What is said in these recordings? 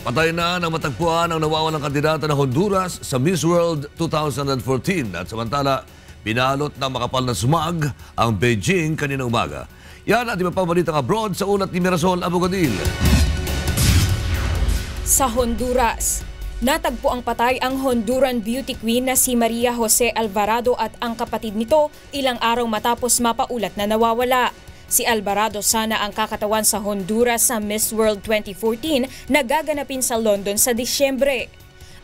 Patay na nang matagpuan ang nawawalang kandidata ng Honduras sa Miss World 2014 at samantala binalot ng makapal na smog ang Beijing kanina umaga. Yan at iba pa balitang abroad sa ulat ni Mirasol Abogadil. Sa Honduras, natagpo ang patay ang Honduran beauty queen na si Maria Jose Alvarado at ang kapatid nito ilang araw matapos mapaulat na nawawala. Si Alvarado sana ang kakatawan sa Honduras sa Miss World 2014 na gaganapin sa London sa Disyembre.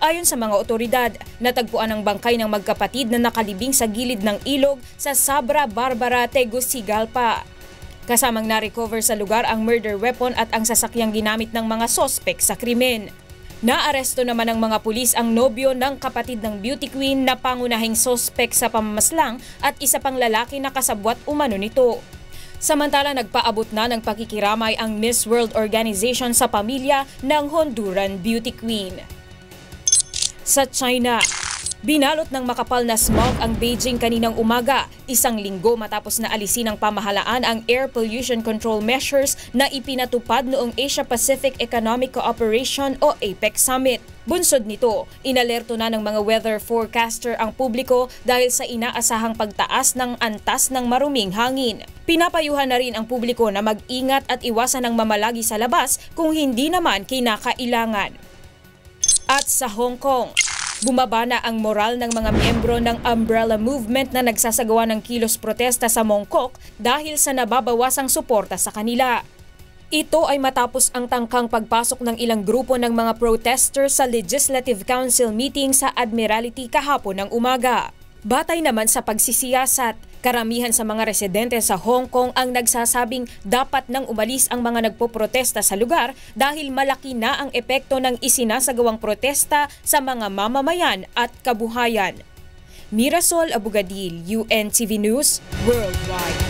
Ayon sa mga otoridad, natagpuan ang bangkay ng magkapatid na nakalibing sa gilid ng ilog sa Sabra Barbara, Tegucigalpa. Kasamang na-recover sa lugar ang murder weapon at ang sasakyang ginamit ng mga sospek sa krimen. Naaresto naman ng mga pulis ang nobyo ng kapatid ng beauty queen na pangunahing sospek sa pamamaslang at isa pang lalaki na kasabwat umano nito. Samantala, nagpaabot na ng pakikiramay ang Miss World Organization sa pamilya ng Honduran beauty queen. Sa China, binalot ng makapal na smog ang Beijing kaninang umaga, isang linggo matapos na alisin ng pamahalaan ang air pollution control measures na ipinatupad noong Asia-Pacific Economic Cooperation o APEC Summit. Bunsod nito, inalerto na ng mga weather forecaster ang publiko dahil sa inaasahang pagtaas ng antas ng maruming hangin. Pinapayuhan na rin ang publiko na mag-ingat at iwasan ang mamalagi sa labas kung hindi naman kinakailangan. At sa Hong Kong, bumaba na ang moral ng mga miyembro ng Umbrella Movement na nagsasagawa ng kilos protesta sa Mongkok dahil sa nababawasang suporta sa kanila. Ito ay matapos ang tangkang pagpasok ng ilang grupo ng mga protesters sa Legislative Council meeting sa Admiralty kahapon ng umaga. Batay naman sa pagsisiyasat, karamihan sa mga residente sa Hong Kong ang nagsasabing dapat nang umalis ang mga nagpoprotesta sa lugar dahil malaki na ang epekto ng isinasagawang protesta sa mga mamamayan at kabuhayan. Mirasol Abogadil, UNTV News Worldwide.